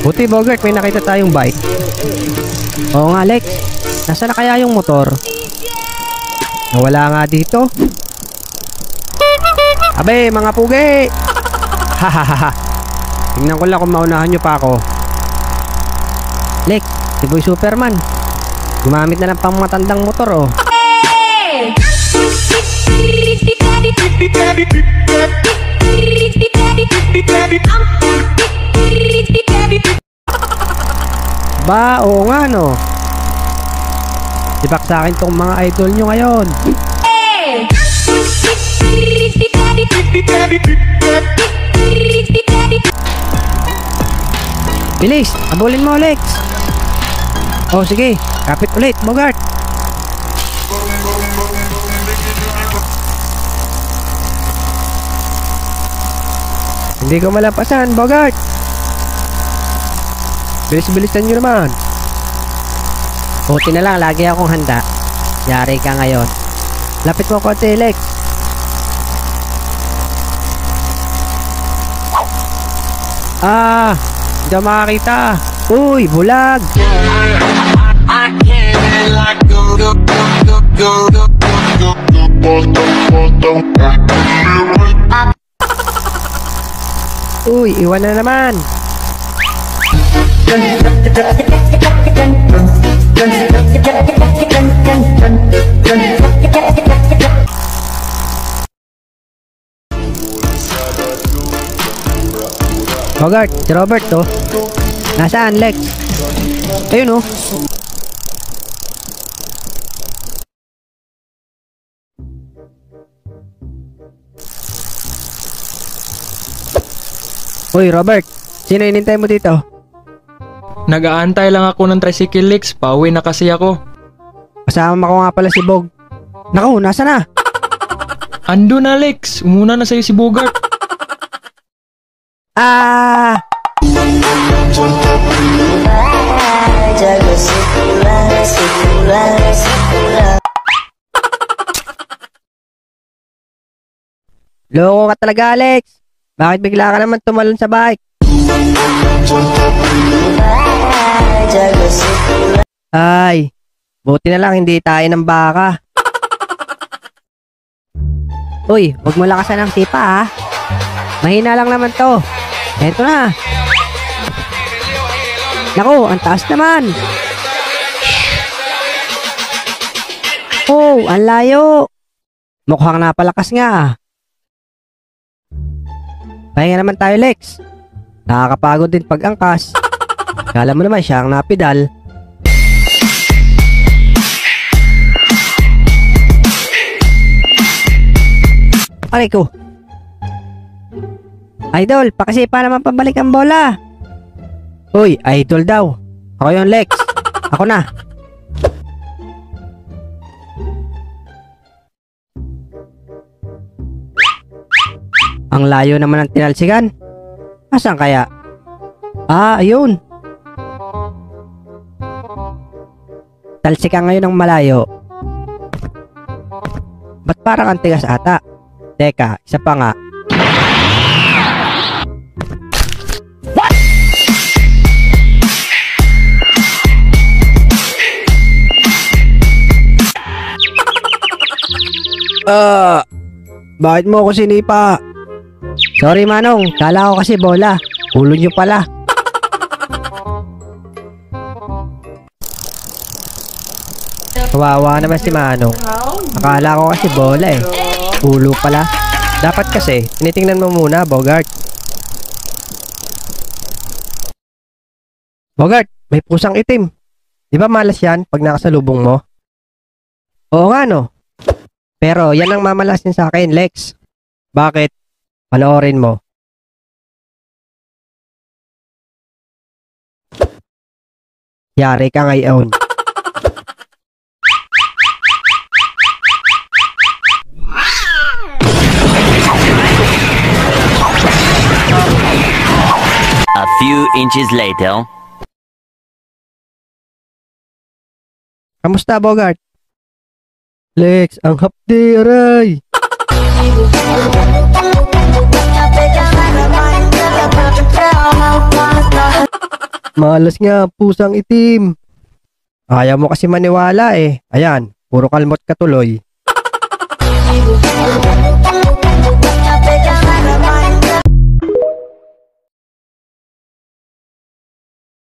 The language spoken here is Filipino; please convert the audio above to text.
Buti Bogart, may nakita tayong bike. Oo nga Lex, nasaan na kaya yung motor? Nawala nga dito. Abe mga pugi! Hahaha. Tingnan ko lang kung maunahan nyo pa ako. Lex, si Boy Superman gumamit na ng pangmatandang motor oh. Ba, oo nga no. Sibak sa akin tong mga idol nyo ngayon. Bilis, abulin mo Lex. Oh sige, kapit ulit Bogart. Hindi ko malampasan Bogart. Bilis-bilisan nyo naman. Buti na lang, lagi akong handa. Yari ka ngayon. Lapit mo konti Lex. Hindi ako makakita. Uy, bulag. Uy, iwan na naman. Bogart, si Robert to. Nasaan Lex? Ayun oh. Uy Robert, sino inintay mo dito? Nag-aantay lang ako ng tricycle Lex, pauwi na kasi ako. Kasama ko nga pala si Bog. Naku, nasa na? Ando na Lex, umuna na sa'yo si Bogart. Loko ka talaga Alex. Bakit bigla ka naman tumalon sa bike? Ay, buti na lang hindi tayo ng baka. Uy, huwag mo lakasan ang sipa ha. Mahina lang naman to. Eto na. Naku, ang taas naman. Oh, ang layo. Mukhang napalakas nga. Pahinga naman tayo Lex. Nakakapagod din pag-angkas. Kala mo naman siya ang napidal. Aray ko. Idol, pakisipa naman pabalik ang bola. Uy, idol daw. Ako yung Lex. Ako na. Ang layo naman ng tinalsikan. Asan kaya? Ayun. Talsikan ngayon ng malayo. Ba't parang ang tigas ata? Teka, isa pa nga. Bakit mo ako sinipa? Sorry Manong, kala ko kasi bola. Ulo nyo pala. Kawawa naman si Manong. Akala ko kasi bola eh. Ulo pala. Dapat kasi, tinitingnan mo muna, Bogart. Bogart, may pusang itim. Di ba malas yan pag nakasalubong mo? Oo nga no. Pero yan ang mamalasin sa akin, Lex. Bakit? Panoorin mo. Yari ka ngayon. A few inches later. Kamusta, Bogart? Lex, ang hapdi, aray! Malas nga, pusang itim. Ayaw mo kasi maniwala eh. Ayan, puro kalmot ka tuloy.